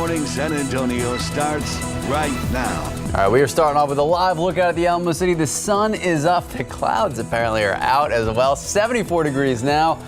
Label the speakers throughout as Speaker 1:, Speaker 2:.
Speaker 1: Morning San Antonio starts right now.
Speaker 2: All right, we are starting off with a live look out at the Alamo City. The sun is up. The clouds apparently are out as well. 74 degrees now.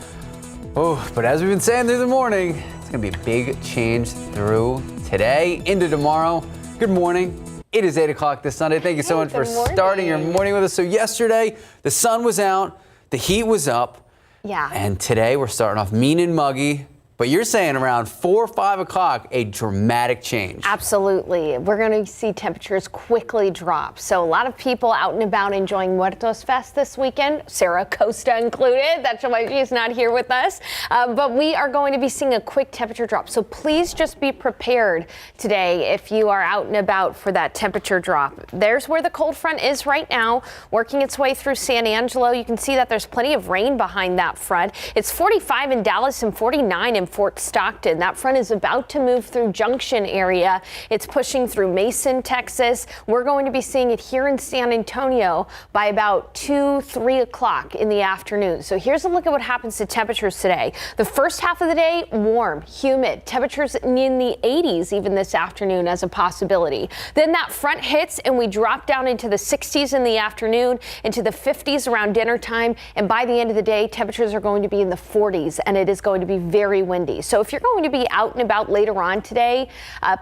Speaker 2: Oh, but as we've been saying through the morning, it's going to be a big change through today into tomorrow. Good morning. It is 8 o'clock this Sunday. Thank you so much for starting your morning with us. So yesterday, the sun was out. The heat was up.
Speaker 3: Yeah.
Speaker 2: And today we're starting off mean and muggy. But you're saying around 4 or 5 o'clock, a dramatic change.
Speaker 3: Absolutely. We're going to see temperatures quickly drop. So a lot of people out and about enjoying Muertos Fest this weekend, Sarah Costa included. That's why she's not here with us. But we are going to be seeing a quick temperature drop. So please just be prepared today if you are out and about for that temperature drop. There's where the cold front is right now, working its way through San Angelo. You can see that there's plenty of rain behind that front. It's 45 in Dallas and 49 in Fort Stockton. That front is about to move through Junction area. It's pushing through Mason, Texas. We're going to be seeing it here in San Antonio by about 2-3 o'clock in the afternoon. So here's a look at what happens to temperatures today. The first half of the day, warm, humid, temperatures in the 80s even this afternoon as a possibility. Then that front hits and we drop down into the 60s in the afternoon, into the 50s around dinner time. And by the end of the day, temperatures are going to be in the 40s and it is going to be very windy. So if you're going to be out and about later on today,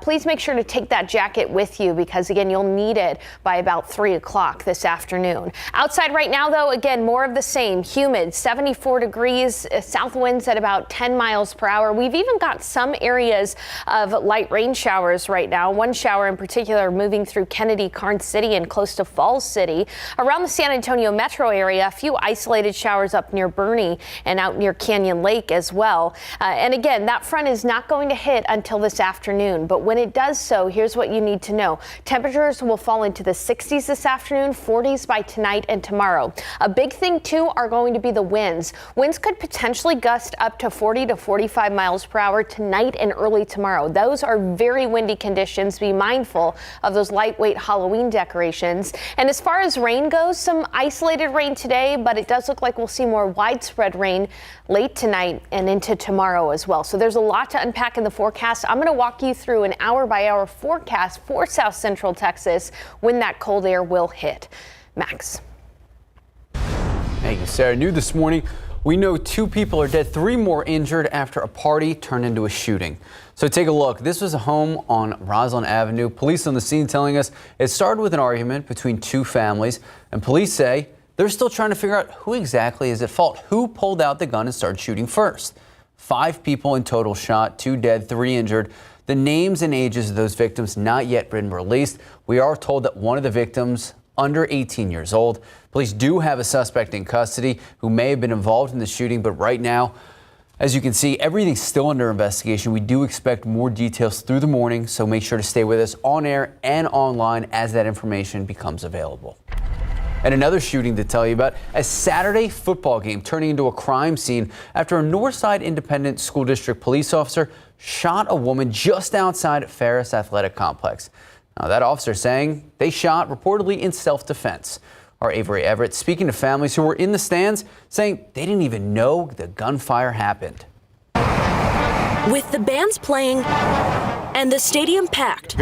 Speaker 3: please make sure to take that jacket with you because, again, you'll need it by about 3 o'clock this afternoon. Outside right now, though, again, more of the same. Humid, 74 degrees, south winds at about 10 miles per hour. We've even got some areas of light rain showers right now. One shower in particular moving through Kennedy, Karnes City and close to Falls City. Around the San Antonio metro area, a few isolated showers up near Bernie and out near Canyon Lake as well. And again, that front is not going to hit until this afternoon. But when it does so, here's what you need to know. Temperatures will fall into the 60s this afternoon, 40s by tonight and tomorrow. A big thing, too, are going to be the winds. Winds could potentially gust up to 40 to 45 miles per hour tonight and early tomorrow. Those are very windy conditions. Be mindful of those lightweight Halloween decorations. And as far as rain goes, some isolated rain today, but it does look like we'll see more widespread rain late tonight and into tomorrow as well. So there's a lot to unpack in the forecast. I'm going to walk you through an hour-by-hour forecast for South Central Texas when that cold air will hit. Max.
Speaker 2: Thank you, Sarah. New this morning, we know 2 people are dead, 3 more injured after a party turned into a shooting. So take a look. This was a home on Roslyn Avenue. Police on the scene telling us it started with an argument between 2 families, and police say they're still trying to figure out who exactly is at fault, who pulled out the gun and started shooting first. 5 people in total shot, 2 dead, 3 injured. The names and ages of those victims not yet been released. We are told that one of the victims under 18 years old. Police do have a suspect in custody who may have been involved in the shooting, but right now, as you can see, everything's still under investigation. We do expect more details through the morning, so make sure to stay with us on air and online as that information becomes available. And another shooting to tell you about, a Saturday football game turning into a crime scene after a Northside Independent School District police officer shot a woman just outside Ferris Athletic Complex. Now, that officer saying they shot reportedly in self-defense. Our Avery Everett speaking to families who were in the stands saying they didn't even know the gunfire happened.
Speaker 4: With the bands playing and the stadium packed,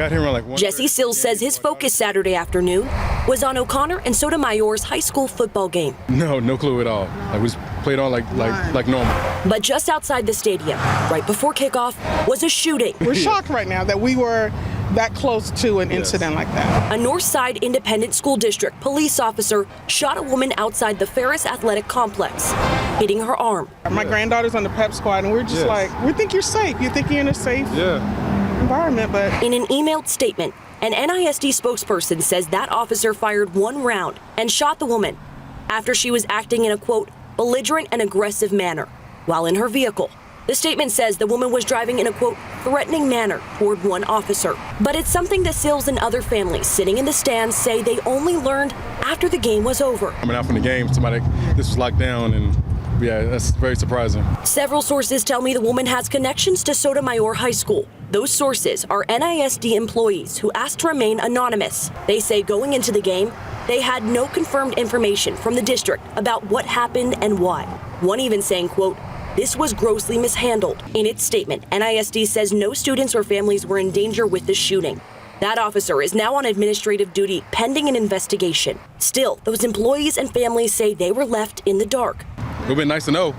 Speaker 4: Jesse Sills says his focus Saturday afternoon was on O'Connor and Sotomayor's high school football game.
Speaker 5: No clue at all. Like we played on like normal.
Speaker 4: But just outside the stadium, right before kickoff, was a shooting.
Speaker 6: We're shocked right now that we were that close to an incident like that.
Speaker 4: A Northside Independent School District police officer shot a woman outside the Ferris Athletic Complex, hitting her arm.
Speaker 6: My granddaughter's on the pep squad, and we're just like, we think you're safe. You think you're in a safe environment, but...
Speaker 4: In an emailed statement, an NISD spokesperson says that officer fired 1 round and shot the woman after she was acting in a, quote, belligerent and aggressive manner while in her vehicle. The statement says the woman was driving in a, quote, threatening manner toward one officer. But it's something that Sills and other families sitting in the stands say they only learned after the game was over.
Speaker 5: Coming out from the game, this was locked down, and yeah, that's very surprising.
Speaker 4: Several sources tell me the woman has connections to Sotomayor High School. Those sources are NISD employees who asked to remain anonymous. They say going into the game, they had no confirmed information from the district about what happened and why. One even saying, quote, This was grossly mishandled. In its statement, NISD says no students or families were in danger with the shooting. That officer is now on administrative duty pending an investigation. Still, those employees and families say they were left in the dark.
Speaker 5: It would have been nice to know.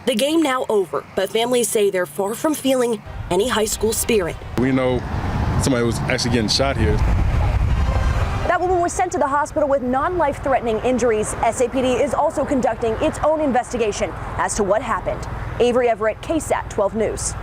Speaker 4: The game now over, but families say they're far from feeling any high school spirit.
Speaker 5: We know somebody was actually getting shot here.
Speaker 7: That woman was sent to the hospital with non-life-threatening injuries. SAPD is also conducting its own investigation as to what happened. Avery Everett, KSAT 12 News.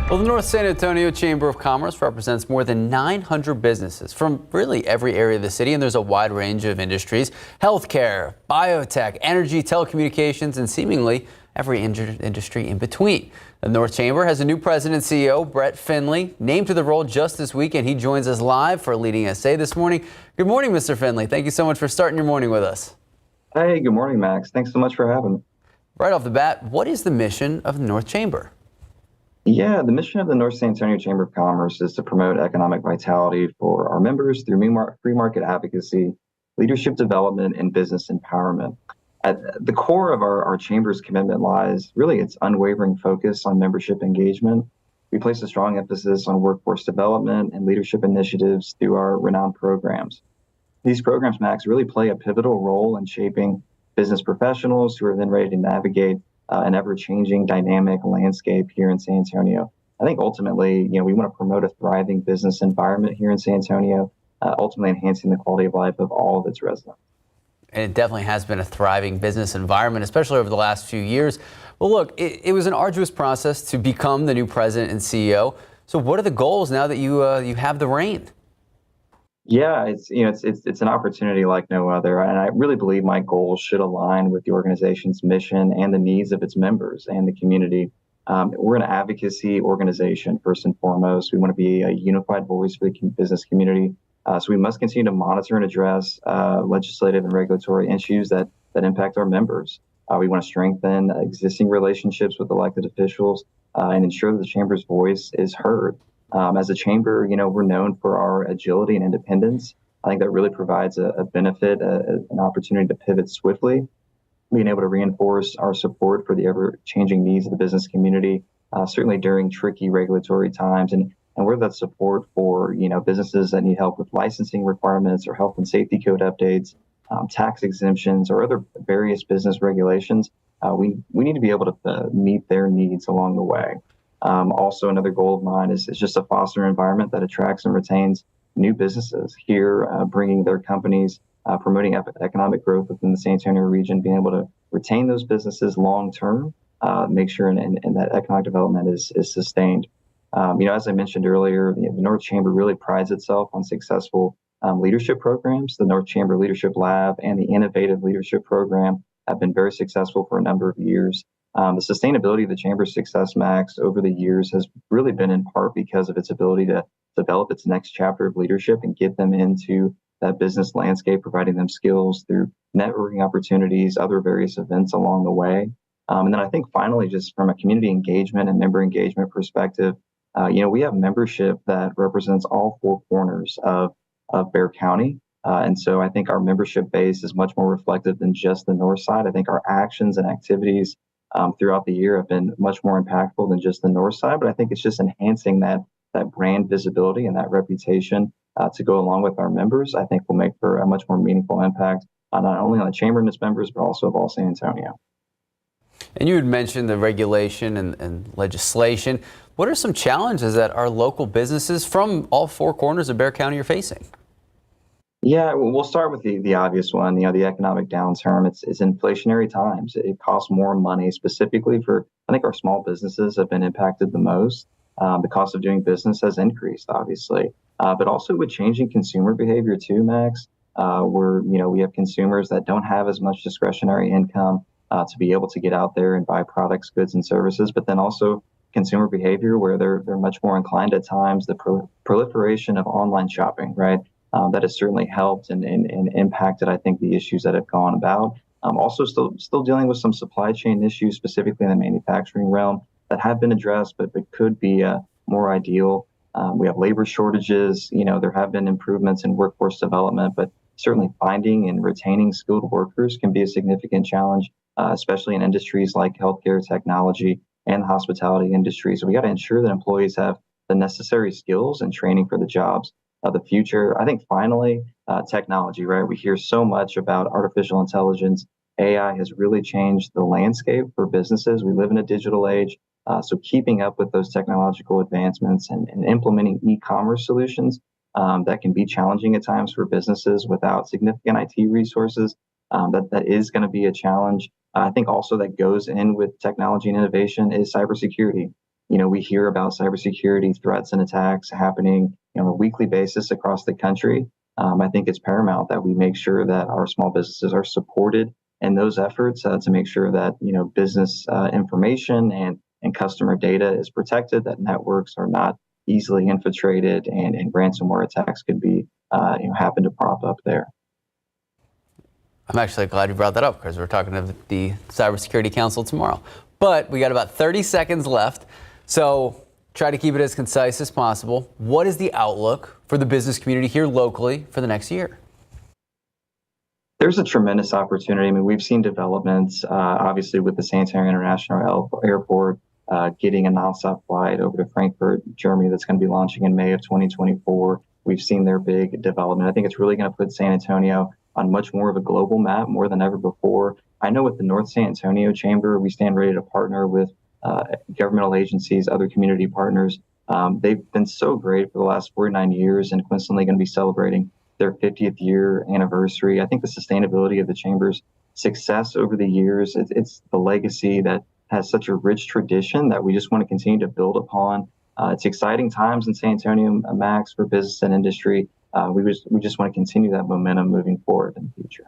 Speaker 2: Well, the North San Antonio Chamber of Commerce represents more than 900 businesses from really every area of the city, and there's a wide range of industries: healthcare, biotech, energy, telecommunications, and seemingly every industry in between. The North Chamber has a new president and CEO, Brett Finley, named to the role just this week, and he joins us live for a leading SA this morning. Good morning, Mr. Finley. Thank you so much for starting your morning with us.
Speaker 8: Hey, good morning, Max. Thanks so much for having me.
Speaker 2: Right off the bat, what is the mission of the North Chamber?
Speaker 8: Yeah, the mission of the North San Antonio Chamber of Commerce is to promote economic vitality for our members through free market advocacy, leadership development, and business empowerment. At the core of our chamber's commitment lies really its unwavering focus on membership engagement. We place a strong emphasis on workforce development and leadership initiatives through our renowned programs. These programs, Max, really play a pivotal role in shaping business professionals who are then ready to navigate an ever-changing dynamic landscape here in San Antonio. I think ultimately, we want to promote a thriving business environment here in San Antonio, ultimately enhancing the quality of life of all of its residents.
Speaker 2: And it definitely has been a thriving business environment, especially over the last few years. Well, look, it was an arduous process to become the new president and CEO. So what are the goals now that you have the reign?
Speaker 8: Yeah, it's an opportunity like no other, and I really believe my goals should align with the organization's mission and the needs of its members and the community. We're an advocacy organization first and foremost. We want to be a unified voice for the business community. So we must continue to monitor and address legislative and regulatory issues that impact our members. We want to strengthen existing relationships with elected officials and ensure that the chamber's voice is heard. As a chamber, we're known for our agility and independence. I think that really provides a benefit, an opportunity to pivot swiftly, being able to reinforce our support for the ever-changing needs of the business community, certainly during tricky regulatory times, and we're that support for businesses that need help with licensing requirements or health and safety code updates, tax exemptions, or other various business regulations. We need to be able to meet their needs along the way. Also, another goal of mine is just to foster an environment that attracts and retains new businesses here, bringing their companies, promoting economic growth within the San Antonio region, being able to retain those businesses long term, make sure and that economic development is sustained. As I mentioned earlier, the North Chamber really prides itself on successful leadership programs. The North Chamber Leadership Lab and the Innovative Leadership Program have been very successful for a number of years. The sustainability of the Chamber's success, Max, over the years has really been in part because of its ability to develop its next chapter of leadership and get them into that business landscape, providing them skills through networking opportunities, other various events along the way. And then I think finally, just from a community engagement and member engagement perspective, we have membership that represents all four corners of Bexar County. And so I think our membership base is much more reflective than just the north side. I think our actions and activities throughout the year have been much more impactful than just the north side, but I think it's just enhancing that brand visibility and that reputation to go along with our members. I think will make for a much more meaningful impact, not only on the chamber and its members, but also of all San Antonio.
Speaker 2: And you had mentioned the regulation and legislation. What are some challenges that our local businesses from all four corners of Bexar County are facing?
Speaker 8: Yeah, we'll start with the obvious one. The economic downturn. It's inflationary times. It costs more money, specifically for, I think, our small businesses have been impacted the most. The cost of doing business has increased, obviously, but also with changing consumer behavior too, Max. Where we have consumers that don't have as much discretionary income to be able to get out there and buy products, goods, and services, but then also consumer behavior where they're much more inclined at times. The proliferation of online shopping, right? That has certainly helped and impacted, I think, the issues that have gone about. Also, still dealing with some supply chain issues, specifically in the manufacturing realm, that have been addressed, but could be more ideal. We have labor shortages. There have been improvements in workforce development, but certainly finding and retaining skilled workers can be a significant challenge. especially in industries like healthcare, technology, and the hospitality industry. So we got to ensure that employees have the necessary skills and training for the jobs of the future. I think finally, technology, right? We hear so much about artificial intelligence. AI has really changed the landscape for businesses. We live in a digital age. So keeping up with those technological advancements and implementing e-commerce solutions that can be challenging at times for businesses without significant IT resources, that is going to be a challenge. I think also that goes in with technology and innovation is cybersecurity. We hear about cybersecurity threats and attacks happening on a weekly basis across the country. I think it's paramount that we make sure that our small businesses are supported in those efforts to make sure that business information and customer data is protected, that networks are not easily infiltrated, and ransomware attacks could be happen to prop up there.
Speaker 2: I'm actually glad you brought that up because we're talking to the Cybersecurity Council tomorrow. But we got about 30 seconds left, so try to keep it as concise as possible. What is the outlook for the business community here locally for the next year?
Speaker 8: There's a tremendous opportunity. I mean, we've seen developments, obviously, with the San Antonio International Airport getting a nonstop flight over to Frankfurt, Germany, that's going to be launching in May of 2024. We've seen their big development. I think it's really going to put San Antonio on much more of a global map, more than ever before. I know with the North San Antonio Chamber, we stand ready to partner with governmental agencies, other community partners. They've been so great for the last 49 years, and coincidentally going to be celebrating their 50th year anniversary. I think the sustainability of the Chamber's success over the years, it's the legacy that has such a rich tradition that we just want to continue to build upon. It's exciting times in San Antonio, Max, for business and industry. We just want to continue that momentum moving forward in the future.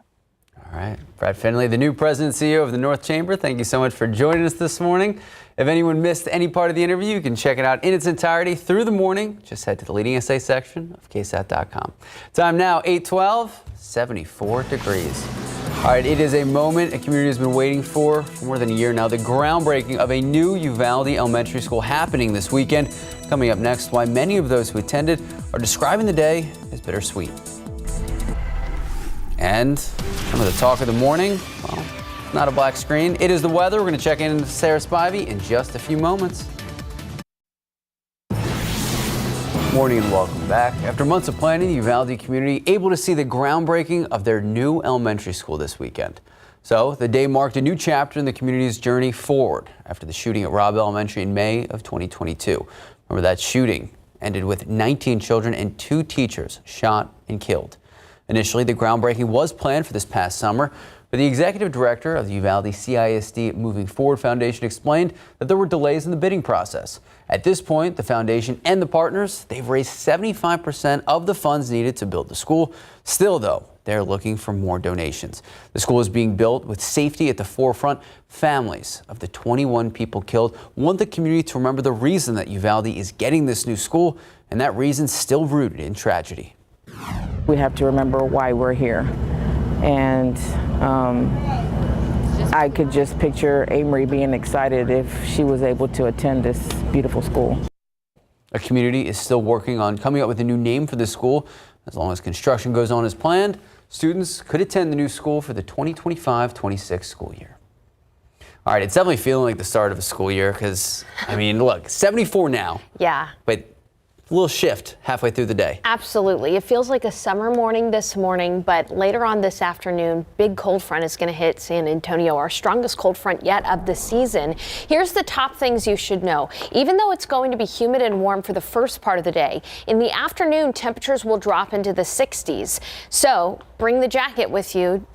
Speaker 2: All right. Brad Finley, the new president and CEO of the North Chamber, thank you so much for joining us this morning. If anyone missed any part of the interview, you can check it out in its entirety through the morning. Just head to the leading SA section of KSAT.com. Time now, 8:12, 74 degrees. All right, it is a moment a community has been waiting for more than a year now. The groundbreaking of a new Uvalde elementary school happening this weekend. Coming up next, why many of those who attended are describing the day as bittersweet. And some of the talk of the morning, well, not a black screen. It is the weather. We're going to check in with Sarah Spivey in just a few moments. Morning and welcome back. After months of planning, the Uvalde community able to see the groundbreaking of their new elementary school this weekend. So the day marked a new chapter in the community's journey forward after the shooting at Robb Elementary in May of 2022. Remember, that shooting ended with 19 children and 2 teachers shot and killed. Initially, the groundbreaking was planned for this past summer, but the executive director of the Uvalde CISD Moving Forward Foundation explained that there were delays in the bidding process. At this point, the foundation and the partners, they've raised 75% of the funds needed to build the school. Still, though, they're looking for more donations. The school is being built with safety at the forefront. Families of the 21 people killed want the community to remember the reason that Uvalde is getting this new school, and that reason's still rooted in tragedy.
Speaker 9: We have to remember why we're here. And I could just picture Amory being excited if she was able to attend this beautiful school.
Speaker 2: A community is still working on coming up with a new name for the school. As long as construction goes on as planned, students could attend the new school for the 2025-26 school year. All right, it's definitely feeling like the start of a school year because, I mean, look, 74 now.
Speaker 3: Yeah.
Speaker 2: But a little shift halfway through the day.
Speaker 3: Absolutely. It feels like a summer morning this morning, but later on this afternoon, big cold front is going to hit San Antonio, our strongest cold front yet of the season. Here's the top things you should know. Even though it's going to be humid and warm for the first part of the day, in the afternoon, temperatures will drop into the 60s. So bring the jacket with you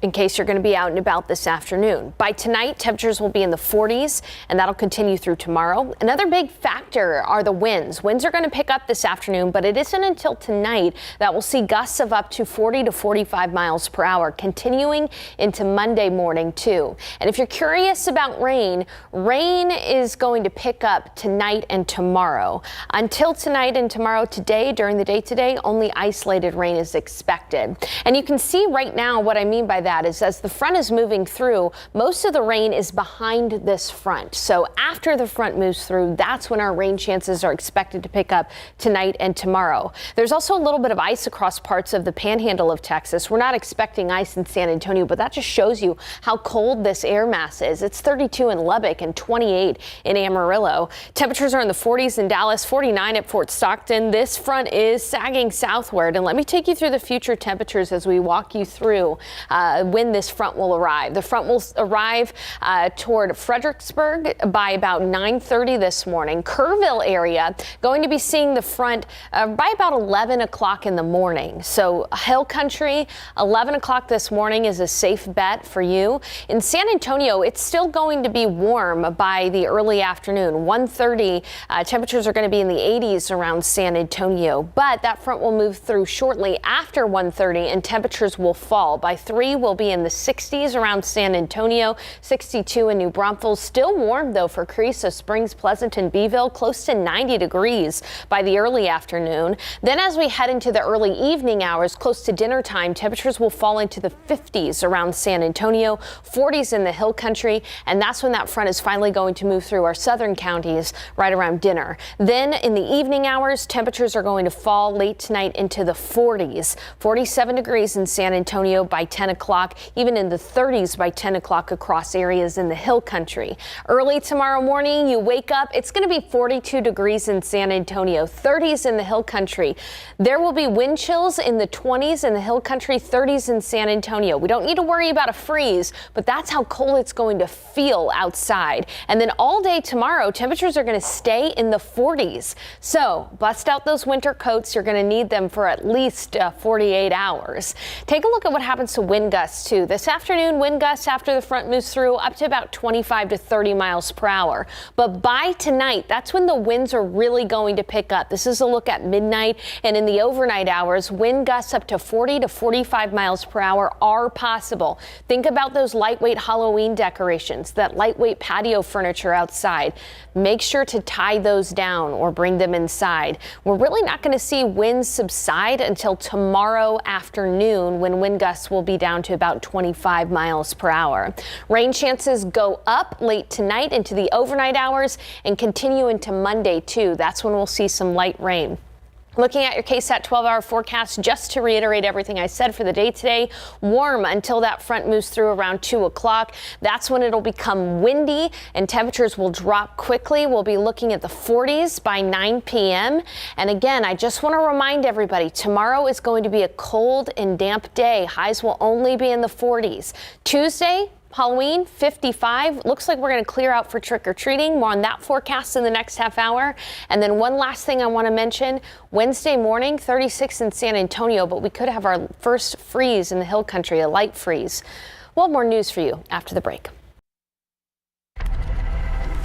Speaker 3: in case you're going to be out and about this afternoon. By tonight, temperatures will be in the 40s, and that'll continue through tomorrow. Another big factor are the winds. Winds are going to pick up this afternoon, but it isn't until tonight that we'll see gusts of up to 40 to 45 miles per hour, continuing into Monday morning, too. And if you're curious about rain, rain is going to pick up tonight and tomorrow. Until tonight and tomorrow, today, during the day today, only isolated rain is expected. And you can see right now what I mean mean by that is as the front is moving through, most of the rain is behind this front. So after the front moves through, that's when our rain chances are expected to pick up tonight and tomorrow. There's also a little bit of ice across parts of the panhandle of Texas. We're not expecting ice in San Antonio, but that just shows you how cold this air mass is. It's 32 in Lubbock and 28 in Amarillo. Temperatures are in the 40s in Dallas, 49 at Fort Stockton. This front is sagging southward, and let me take you through the future temperatures as we walk you through when this front will arrive. The front will arrive toward Fredericksburg by about 9:30 this morning. Kerrville area going to be seeing the front by about 11 o'clock in the morning. So Hill Country, 11 o'clock this morning is a safe bet for you. In San Antonio, it's still going to be warm by the early afternoon. 1:30, temperatures are going to be in the 80s around San Antonio, but that front will move through shortly after 1:30 and temperatures will fall. By 3, we'll be in the 60s around San Antonio, 62 in New Braunfels. Still warm though for Carrizo Springs, Pleasanton, Beeville, close to 90 degrees by the early afternoon. Then as we head into the early evening hours, close to dinner time, temperatures will fall into the 50s around San Antonio, 40s in the Hill Country, and that's when that front is finally going to move through our southern counties right around dinner. Then in the evening hours, temperatures are going to fall late tonight into the 40s, 47 degrees in San Antonio by 10 o'clock, even in the 30s by 10 o'clock across areas in the Hill Country. Early tomorrow morning, you wake up, it's going to be 42 degrees in San Antonio, 30s in the Hill Country. There will be wind chills in the 20s in the Hill Country, 30s in San Antonio. We don't need to worry about a freeze, but that's how cold it's going to feel outside. And then all day tomorrow, temperatures are going to stay in the 40s. So bust out those winter coats. You're going to need them for at least 48 hours. Take a look at what happens to wind gusts too. This afternoon, wind gusts after the front moves through up to about 25 to 30 miles per hour. But by tonight, that's when the winds are really going to pick up. This is a look at midnight, and in the overnight hours, wind gusts up to 40 to 45 miles per hour are possible. Think about those lightweight Halloween decorations, that lightweight patio furniture outside. Make sure to tie those down or bring them inside. We're really not going to see winds subside until tomorrow afternoon, when wind gusts will be down to about 25 miles per hour. Rain chances go up late tonight into the overnight hours and continue into Monday too. That's when we'll see some light rain. Looking at your KSAT 12-hour forecast, just to reiterate everything I said for the day today, warm until that front moves through around 2 o'clock. That's when it'll become windy and temperatures will drop quickly. We'll be looking at the 40s by 9 p.m. And again, I just want to remind everybody, tomorrow is going to be a cold and damp day. Highs will only be in the 40s. Tuesday, Halloween, 55. Looks like we're going to clear out for trick-or-treating. More on that forecast in the next half hour. And then one last thing I want to mention, Wednesday morning, 36 in San Antonio, but we could have our first freeze in the Hill Country, a light freeze. We'll have more news for you after the break.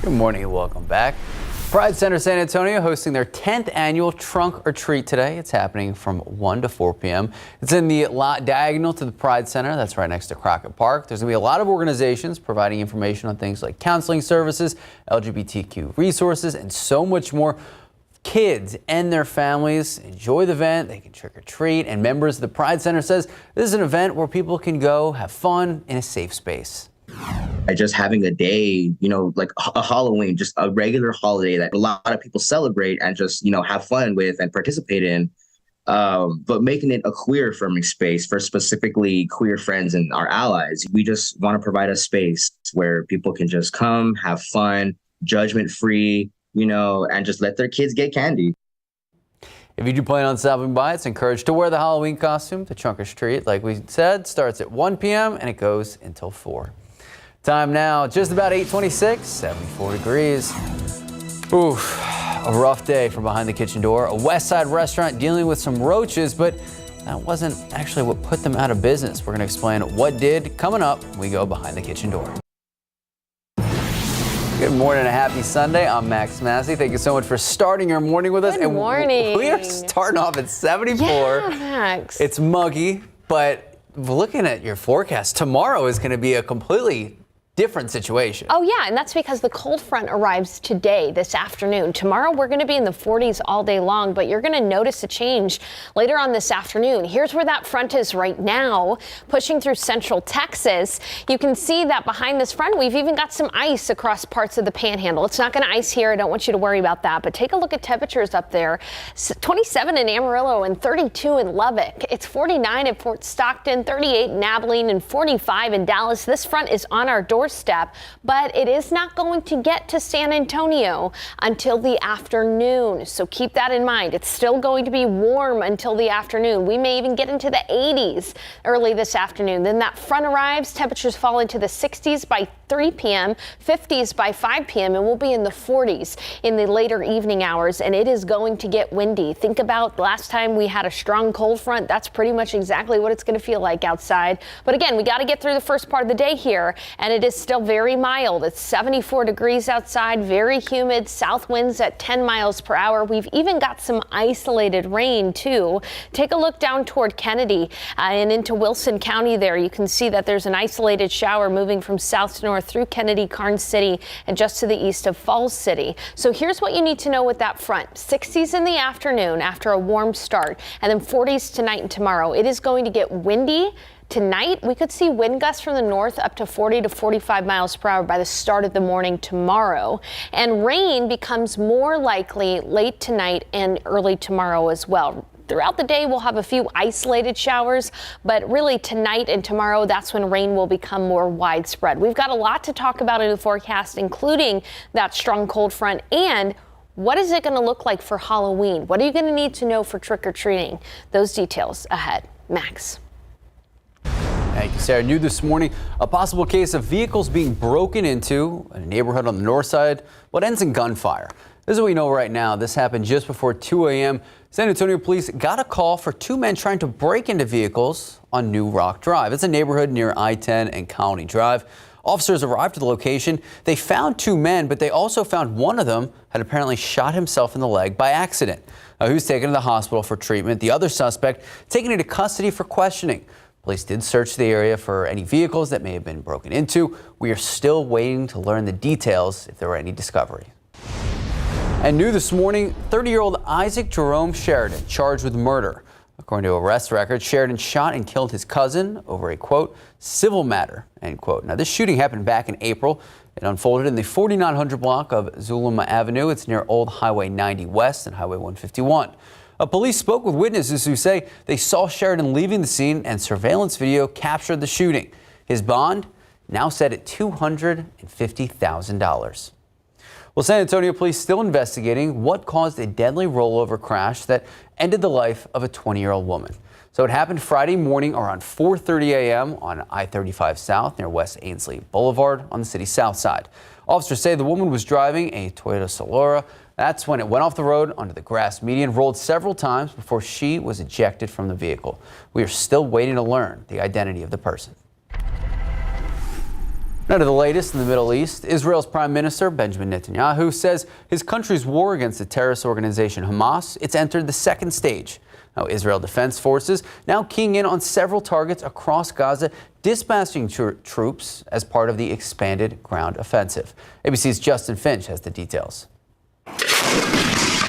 Speaker 2: Good morning and welcome back. Pride Center San Antonio hosting their 10th annual Trunk or Treat today. It's happening from 1 to 4 p.m. It's in the lot diagonal to the Pride Center. That's right next to Crockett Park. There's going to be a lot of organizations providing information on things like counseling services, LGBTQ resources, and so much more. Kids and their families enjoy the event. They can trick or treat, and members of the Pride Center says this is an event where people can go have fun in a safe space.
Speaker 10: Just having a day, like a Halloween, just a regular holiday that a lot of people celebrate and just, have fun with and participate in, but making it a queer affirming space for specifically queer friends and our allies. We just want to provide a space where people can just come, have fun, judgment free, and just let their kids get candy.
Speaker 2: If you do plan on stopping by, it's encouraged to wear the Halloween costume. The Trunk or Treat, like we said, starts at 1 p.m. and it goes until 4. Time now, just about 8:26, 74 degrees. Oof, a rough day for behind the kitchen door. A West Side restaurant dealing with some roaches, but that wasn't actually what put them out of business. We're going to explain what did coming up when we go behind the kitchen door. Good morning and a happy Sunday. I'm Max Massey. Thank you so much for starting your morning with us.
Speaker 3: Good morning.
Speaker 2: We are starting off at 74.
Speaker 3: Yeah, Max.
Speaker 2: It's muggy, but looking at your forecast, tomorrow is going to be a completely different situation.
Speaker 3: Oh, yeah, and that's because the cold front arrives today, this afternoon. Tomorrow, we're going to be in the 40s all day long, but you're going to notice a change later on this afternoon. Here's where that front is right now, pushing through central Texas. You can see that behind this front, we've even got some ice across parts of the panhandle. It's not going to ice here. I don't want you to worry about that, but take a look at temperatures up there. 27 in Amarillo and 32 in Lubbock. It's 49 in Fort Stockton, 38 in Abilene, and 45 in Dallas. This front is on our doorstep, but it is not going to get to San Antonio until the afternoon. So keep that in mind. It's still going to be warm until the afternoon. We may even get into the 80s early this afternoon. Then that front arrives, temperatures fall into the 60s by 3 p.m., 50s by 5 p.m., and we'll be in the 40s in the later evening hours, and it is going to get windy. Think about last time we had a strong cold front. That's pretty much exactly what it's going to feel like outside. But again, we got to get through the first part of the day here, and it is still very mild. It's 74 degrees outside, very humid, south winds at 10 miles per hour. We've even got some isolated rain, too. Take a look down toward Kennedy and into Wilson County there. You can see that there's an isolated shower moving from south to north through Kennedy, Karnes City, and just to the east of Falls City. So here's what you need to know with that front. 60s in the afternoon after a warm start, and then 40s tonight and tomorrow. It is going to get windy. Tonight, we could see wind gusts from the north up to 40 to 45 miles per hour by the start of the morning tomorrow. And rain becomes more likely late tonight and early tomorrow as well. Throughout the day, we'll have a few isolated showers, but really tonight and tomorrow, that's when rain will become more widespread. We've got a lot to talk about in the forecast, including that strong cold front and what is it going to look like for Halloween? What are you going to need to know for trick-or-treating? Those details ahead. Max.
Speaker 2: Thank you, Sarah. New this morning, a possible case of vehicles being broken into in a neighborhood on the north side. What ends in gunfire? This is what we know right now. This happened just before 2 a.m. San Antonio police got a call for two men trying to break into vehicles on New Rock Drive. It's a neighborhood near I-10 and Colony Drive. Officers arrived at the location. They found two men, but they also found one of them had apparently shot himself in the leg by accident. He was taken to the hospital for treatment. The other suspect taken into custody for questioning. Police did search the area for any vehicles that may have been broken into. We are still waiting to learn the details if there were any discovery. And new this morning, 30-year-old Isaac Jerome Sheridan charged with murder. According to arrest records, Sheridan shot and killed his cousin over a, quote, civil matter, end quote. Now, this shooting happened back in April. It unfolded in the 4900 block of Zulema Avenue. It's near Old Highway 90 West and Highway 151. Police spoke with witnesses who say they saw Sheridan leaving the scene, and surveillance video captured the shooting. His bond now set at $250,000. Well, San Antonio police still investigating what caused a deadly rollover crash that ended the life of a 20-year-old woman. So it happened Friday morning around 4:30 a.m. on I-35 South near West Ainsley Boulevard on the city's south side. Officers say the woman was driving a Toyota Solara. That's when it went off the road onto the grass median, rolled several times before she was ejected from the vehicle. We are still waiting to learn the identity of the person. Now to the latest in the Middle East. Israel's Prime Minister Benjamin Netanyahu says his country's war against the terrorist organization Hamas, it's entered the second stage. Now, Israel Defense Forces now keying in on several targets across Gaza, dispatching troops as part of the expanded ground offensive. ABC's Justin Finch has the details.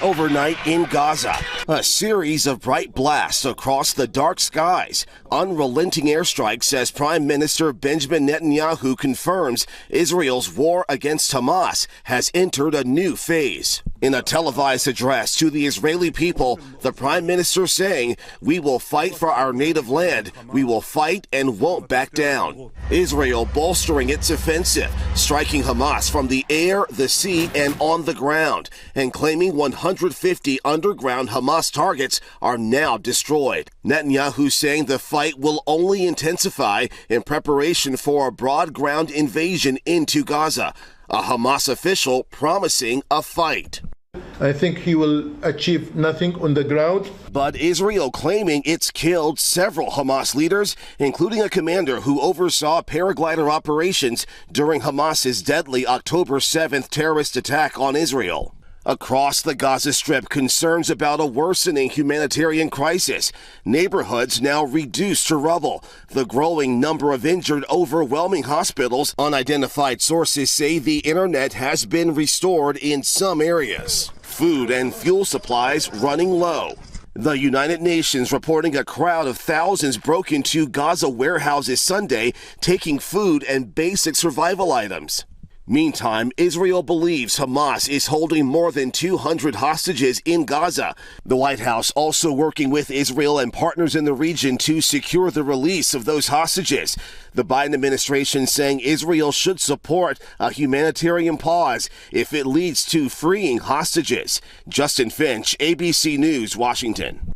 Speaker 11: Overnight in Gaza, a series of bright blasts across the dark skies. Unrelenting airstrikes as Prime Minister Benjamin Netanyahu confirms Israel's war against Hamas has entered a new phase. In a televised address to the Israeli people, the Prime Minister saying, "We will fight for our native land. We will fight and won't back down." Israel bolstering its offensive, striking Hamas from the air, the sea, and on the ground, and claiming 150 underground Hamas targets are now destroyed. Netanyahu saying the fight will only intensify in preparation for a broad ground invasion into Gaza. A Hamas official promising a fight.
Speaker 12: I think he will achieve nothing on the ground.
Speaker 11: But Israel claiming it's killed several Hamas leaders, including a commander who oversaw paraglider operations during Hamas's deadly October 7th terrorist attack on Israel. Across the Gaza Strip, concerns about a worsening humanitarian crisis. Neighborhoods now reduced to rubble. The growing number of injured overwhelming hospitals. Unidentified sources say the internet has been restored in some areas. Food and fuel supplies running low. The United Nations reporting a crowd of thousands broke into Gaza warehouses Sunday, taking food and basic survival items. Meantime, Israel believes Hamas is holding more than 200 hostages in Gaza. The White House also working with Israel and partners in the region to secure the release of those hostages. The Biden administration saying Israel should support a humanitarian pause if it leads to freeing hostages. Justin Finch, ABC News, Washington.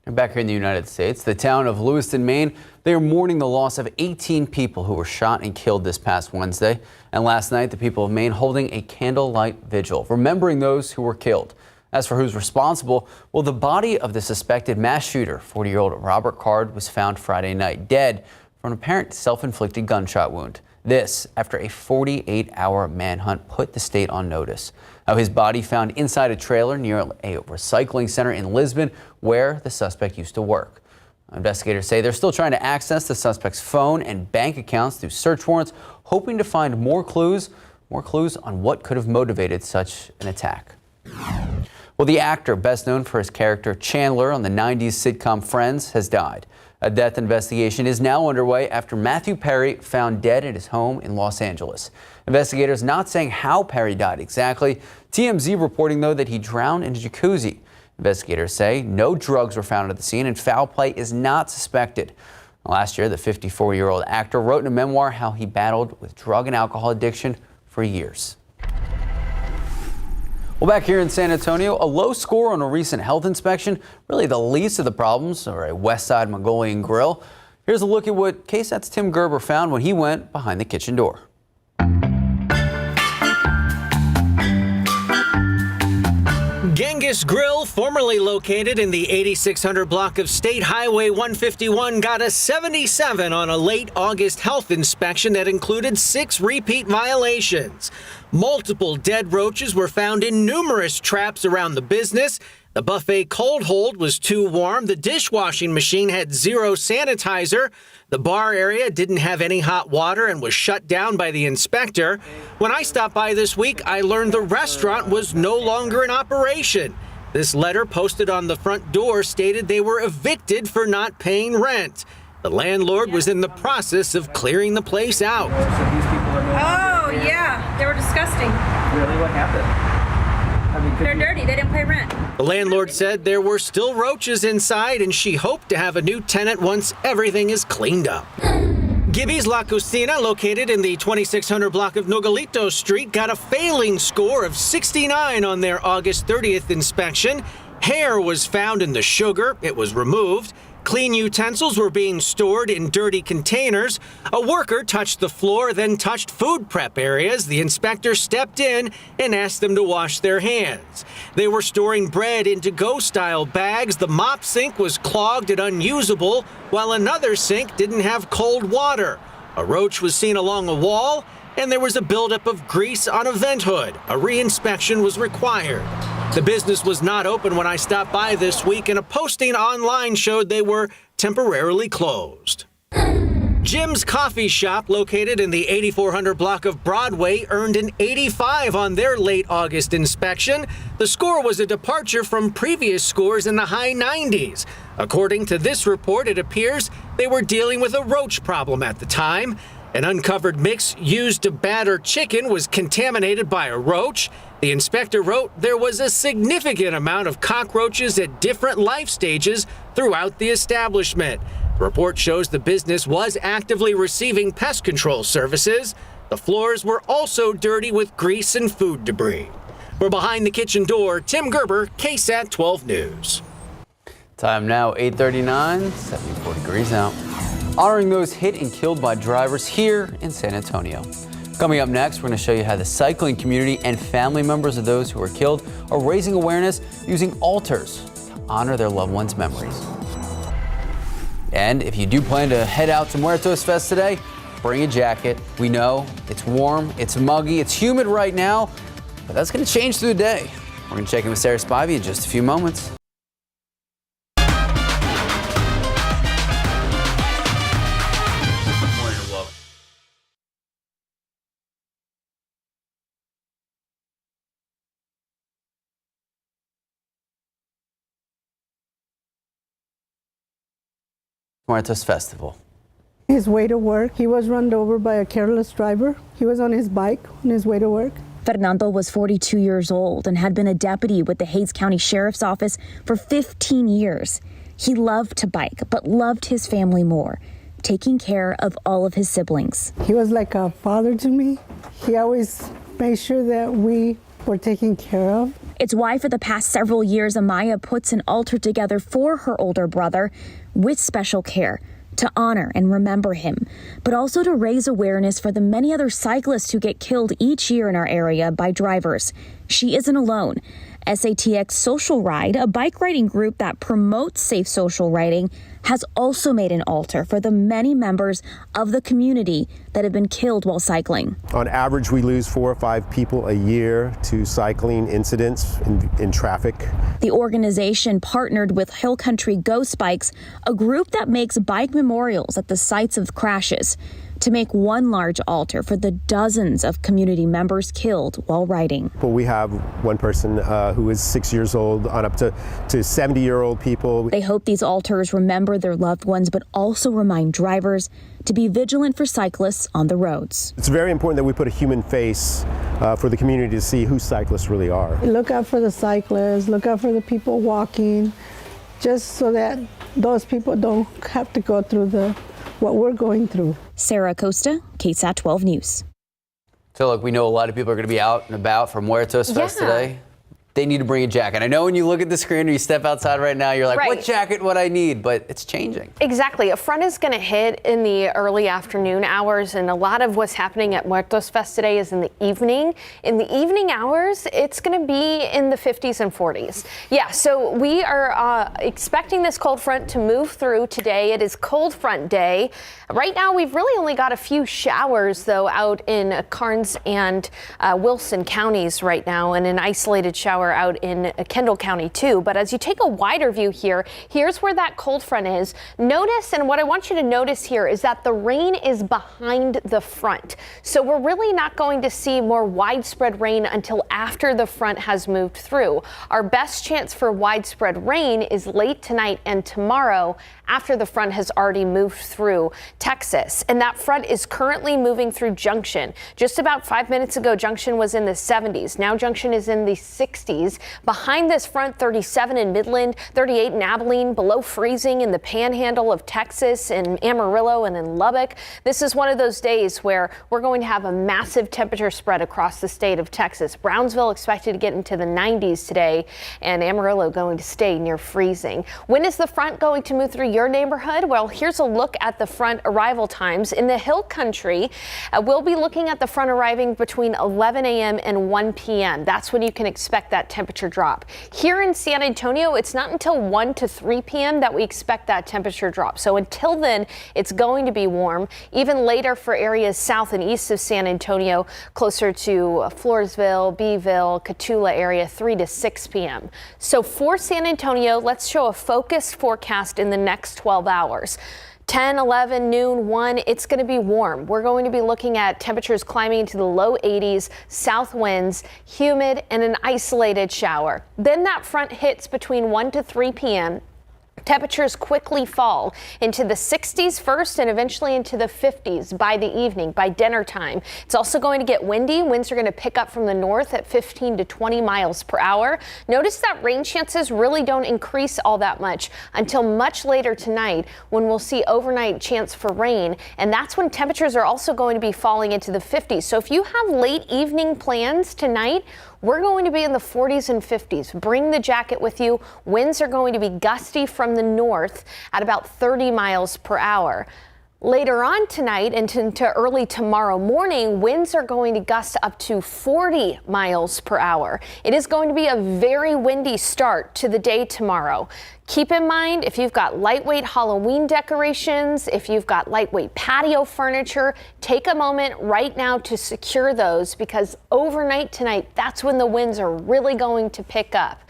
Speaker 2: And back here in the United States, the town of Lewiston, Maine, they are mourning the loss of 18 people who were shot and killed this past Wednesday. And last night, the people of Maine holding a candlelight vigil, remembering those who were killed. As for who's responsible, well, the body of the suspected mass shooter, 40-year-old Robert Card, was found Friday night, dead from an apparent self-inflicted gunshot wound. This after a 48-hour manhunt put the state on notice. Now, his body found inside a trailer near a recycling center in Lisbon, where the suspect used to work. Investigators say they're still trying to access the suspect's phone and bank accounts through search warrants, hoping to find more clues on what could have motivated such an attack. Well, the actor, best known for his character Chandler on the 90s sitcom Friends, has died. A death investigation is now underway after Matthew Perry found dead at his home in Los Angeles. Investigators not saying how Perry died exactly. TMZ reporting, though, that he drowned in a jacuzzi. Investigators say no drugs were found at the scene and foul play is not suspected. Last year, the 54-year-old actor wrote in a memoir how he battled with drug and alcohol addiction for years. Well, back here in San Antonio, a low score on a recent health inspection, really the least of the problems, or a West Side Mongolian grill. Here's a look at what KSAT's Tim Gerber found when he went behind the kitchen door.
Speaker 13: Genghis Grill, formerly located in the 8600 block of State Highway 151, got a 77 on a late August health inspection that included 6 repeat violations. Multiple dead roaches were found in numerous traps around the business. The buffet cold hold was too warm. The dishwashing machine had 0 sanitizer. The bar area didn't have any hot water and was shut down by the inspector. When I stopped by this week, I learned the restaurant was no longer in operation. This letter posted on the front door stated they were evicted for not paying rent. The landlord was in the process of clearing the place out.
Speaker 14: Oh, yeah, they were disgusting.
Speaker 13: Really? What happened?
Speaker 14: They're dirty. They didn't pay rent.
Speaker 13: The landlord said there were still roaches inside, and she hoped to have a new tenant once everything is cleaned up. Gibby's La Cocina, located in the 2600 block of Nogalito Street, got a failing score of 69 on their August 30th inspection. Hair was found in the sugar. It was removed. Clean utensils were being stored in dirty containers. A worker touched the floor, then touched food prep areas. The inspector stepped in and asked them to wash their hands. They were storing bread in to-go style bags. The mop sink was clogged and unusable, while another sink didn't have cold water. A roach was seen along a wall, and there was a buildup of grease on a vent hood. A re-inspection was required. The business was not open when I stopped by this week, and a posting online showed they were temporarily closed. Jim's Coffee Shop, located in the 8400 block of Broadway, earned an 85 on their late August inspection. The score was a departure from previous scores in the high 90s. According to this report, it appears they were dealing with a roach problem at the time. An uncovered mix used to batter chicken was contaminated by a roach. The inspector wrote there was a significant amount of cockroaches at different life stages throughout the establishment. The report shows the business was actively receiving pest control services. The floors were also dirty with grease and food debris. We're behind the kitchen door. Tim Gerber, KSAT 12 News.
Speaker 2: Time now 8:39, 74 degrees out. Honoring those hit and killed by drivers here in San Antonio. Coming up next, we're going to show you how the cycling community and family members of those who were killed are raising awareness using altars to honor their loved ones' memories. And if you do plan to head out to Muertos Fest today, bring a jacket. We know it's warm, it's muggy, it's humid right now, but that's going to change through the day. We're going to check in with Sarah Spivey in just a few moments. Muertos Festival.
Speaker 15: His way to work, he was run over by a careless driver. He was on his bike on his way to work.
Speaker 16: Fernando was 42 years old and had been a deputy with the Hays County Sheriff's Office for 15 years. He loved to bike, but loved his family more, taking care of all of his siblings.
Speaker 15: He was like a father to me. He always made sure that we were taken care of.
Speaker 16: It's why for the past several years, Amaya puts an altar together for her older brother with special care to honor and remember him, but also to raise awareness for the many other cyclists who get killed each year in our area by drivers. She isn't alone. SATX Social Ride, a bike riding group that promotes safe social riding, has also made an altar for the many members of the community that have been killed while cycling.
Speaker 17: On average, we lose 4 or 5 people a year to cycling incidents in traffic.
Speaker 16: The organization partnered with Hill Country Ghost Bikes, a group that makes bike memorials at the sites of crashes, to make one large altar for the dozens of community members killed while riding.
Speaker 17: But we have one person who is 6 years old on up to 70-year-old people.
Speaker 16: They hope these altars remember their loved ones, but also remind drivers to be vigilant for cyclists on the roads.
Speaker 17: It's very important that we put a human face for the community to see who cyclists really are.
Speaker 15: Look out for the cyclists, look out for the people walking, just so that those people don't have to go through what we're going through.
Speaker 16: Sarah Costa, KSAT 12 News.
Speaker 2: So look, we know a lot of people are going to be out and about for Muertos Fest today. They need to bring a jacket. I know when you look at the screen or you step outside right now, you're like, what jacket would I need? But it's changing.
Speaker 3: Exactly. A front is going to hit in the early afternoon hours, and a lot of what's happening at Muertos Fest today is in the evening. In the evening hours, it's going to be in the 50s and 40s. Yeah, so we are expecting this cold front to move through today. It is cold front day. Right now, we've really only got a few showers, though, out in Karnes and Wilson counties right now, and an isolated shower out in Kendall County too. But as you take a wider view here, here's where that cold front is. Notice, and what I want you to notice here is that the rain is behind the front. So we're really not going to see more widespread rain until after the front has moved through. Our best chance for widespread rain is late tonight and tomorrow after the front has already moved through Texas. And that front is currently moving through Junction. Just about 5 minutes ago, Junction was in the 70s. Now Junction is in the 60s. Behind this front, 37 in Midland, 38 in Abilene, below freezing in the panhandle of Texas, in Amarillo and in Lubbock. This is one of those days where we're going to have a massive temperature spread across the state of Texas. Brownsville expected to get into the 90s today, and Amarillo going to stay near freezing. When is the front going to move through your neighborhood? Well, here's a look at the front arrival times. In the Hill Country, we'll be looking at the front arriving between 11 a.m. and 1 p.m. That's when you can expect that temperature drop. Here in San Antonio, it's not until 1 to 3 p.m. that we expect that temperature drop. So until then, it's going to be warm. Even later for areas south and east of San Antonio, closer to Floresville, Beeville, Cotulla area, 3 to 6 p.m. So for San Antonio, let's show a focused forecast in the next 12 hours. 10, 11, noon, 1, it's going to be warm. We're going to be looking at temperatures climbing into the low 80s, south winds, humid, and an isolated shower. Then that front hits between 1 to 3 p.m. Temperatures quickly fall into the 60s first and eventually into the 50s by the evening, by dinner time. It's also going to get windy. Winds are going to pick up from the north at 15 to 20 miles per hour. Notice that rain chances really don't increase all that much until much later tonight, when we'll see overnight chance for rain. And that's when temperatures are also going to be falling into the 50s. So if you have late evening plans tonight, we're going to be in the 40s and 50s. Bring the jacket with you. Winds are going to be gusty from the north at about 30 miles per hour. Later on tonight and into early tomorrow morning, winds are going to gust up to 40 miles per hour. It is going to be a very windy start to the day tomorrow. Keep in mind, if you've got lightweight Halloween decorations, if you've got lightweight patio furniture, take a moment right now to secure those, because overnight tonight, that's when the winds are really going to pick up.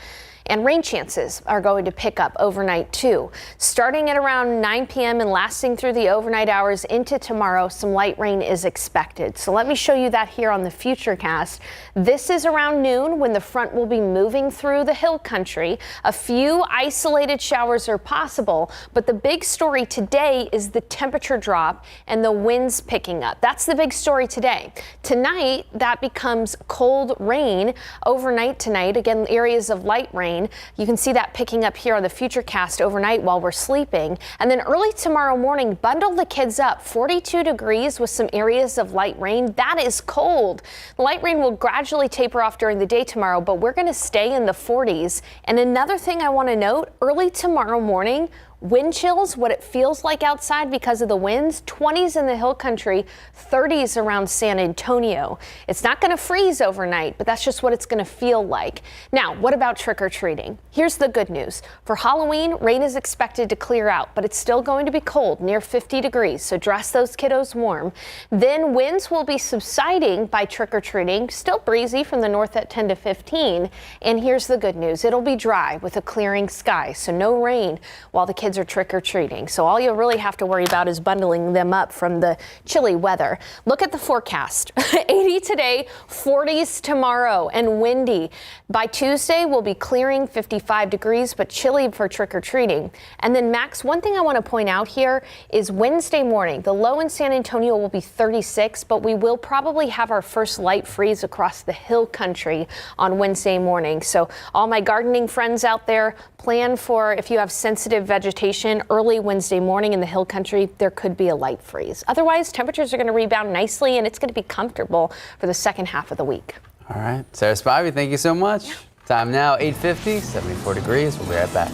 Speaker 3: And rain chances are going to pick up overnight too. Starting at around 9 p.m. and lasting through the overnight hours into tomorrow, some light rain is expected. So let me show you that here on the Futurecast. This is around noon when the front will be moving through the hill country. A few isolated showers are possible, but the big story today is the temperature drop and the winds picking up. That's the big story today. Tonight, that becomes cold rain overnight tonight. Again, areas of light rain. You can see that picking up here on the Futurecast overnight while we're sleeping. And then early tomorrow morning, bundle the kids up. 42 degrees with some areas of light rain. That is cold. The light rain will gradually taper off during the day tomorrow, but we're going to stay in the 40s. And another thing I want to note, early tomorrow morning, wind chills, what it feels like outside because of the winds, 20s in the hill country, 30s around San Antonio. It's not going to freeze overnight, but that's just what it's going to feel like. Now, what about trick-or-treating? Here's the good news. For Halloween, rain is expected to clear out, but it's still going to be cold, near 50 degrees, so dress those kiddos warm. Then winds will be subsiding by trick-or-treating, still breezy from the north at 10 to 15. And here's the good news. It'll be dry with a clearing sky, so no rain while the kids are trick-or-treating. So all you'll really have to worry about is bundling them up from the chilly weather. Look at the forecast. 80 today, 40s tomorrow, and windy. By Tuesday, we'll be clearing, 55 degrees, but chilly for trick-or-treating. And then, Max, one thing I want to point out here is Wednesday morning. The low in San Antonio will be 36, but we will probably have our first light freeze across the hill country on Wednesday morning. So all my gardening friends out there, plan for, if you have sensitive vegetation, early Wednesday morning in the hill country, there could be a light freeze. Otherwise, temperatures are going to rebound nicely, and it's going to be comfortable for the second half of the week.
Speaker 2: All right. Sarah Spivey, thank you so much. Time now, 8:50, 74 degrees. We'll be right back.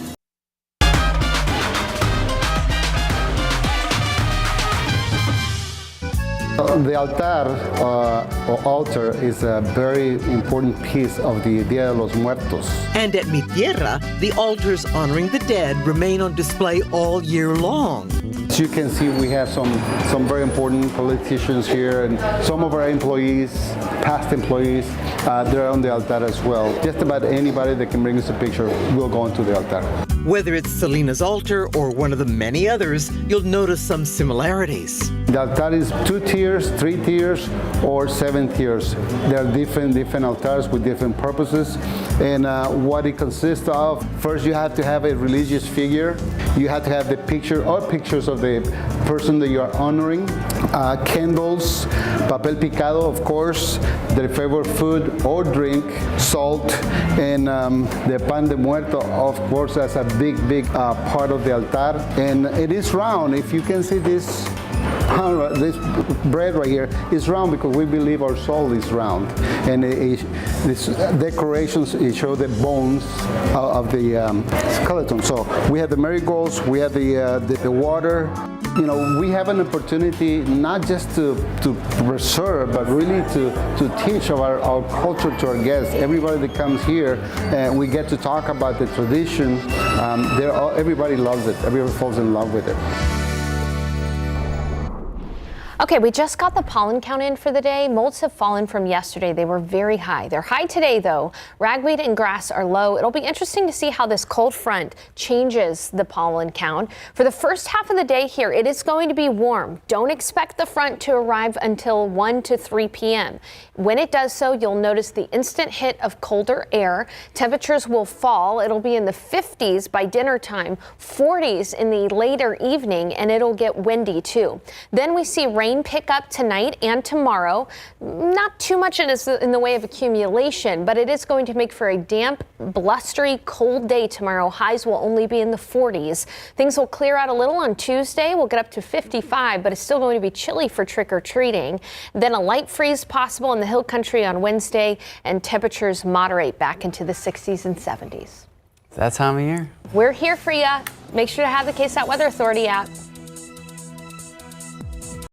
Speaker 18: The altar or altar is a very important piece of the Dia de los Muertos.
Speaker 19: And at Mi Tierra, the altars honoring the dead remain on display all year long.
Speaker 18: As you can see, we have some very important politicians here, and some of our employees, past employees, they're on the altar as well. Just about anybody that can bring us a picture will go into the altar.
Speaker 19: Whether it's Selena's altar or one of the many others, you'll notice some similarities.
Speaker 18: The altar is 2 tiers, 3 tiers, or 7 tiers. There are different altars with different purposes, and what it consists of. First, you have to have a religious figure. You have to have the picture or pictures of the person that you are honoring. Candles, papel picado, of course, their favorite food or drink, salt, and the pan de muerto, of course, that's a big part of the altar. And it is round. If you can see this bread right here is round because we believe our soul is round. And these decorations show the bones of the skeleton. So we have the marigolds, we have the water. You know, we have an opportunity not just to preserve, but really to teach our culture to our guests. Everybody that comes here, we get to talk about the tradition. Everybody loves it. Everybody falls in love with it.
Speaker 3: Okay, we just got the pollen count in for the day. Molds have fallen from yesterday. They were very high. They're high today, though. Ragweed and grass are low. It'll be interesting to see how this cold front changes the pollen count. For the first half of the day here, it is going to be warm. Don't expect the front to arrive until 1 to 3 p.m. When it does so, you'll notice the instant hit of colder air. Temperatures will fall. It'll be in the 50s by dinner time, 40s in the later evening, and it'll get windy, too. Then we see rain pick up tonight and tomorrow. Not too much in the way of accumulation, but it is going to make for a damp, blustery, cold day tomorrow. Highs will only be in the 40s. Things will clear out a little on Tuesday. We'll get up to 55, but it's still going to be chilly for trick-or-treating. Then a light freeze possible in the hill country on Wednesday, and temperatures moderate back into the 60s and 70s.
Speaker 2: That time of year.
Speaker 3: We're here for you. Make sure to have the KSAT Weather Authority app.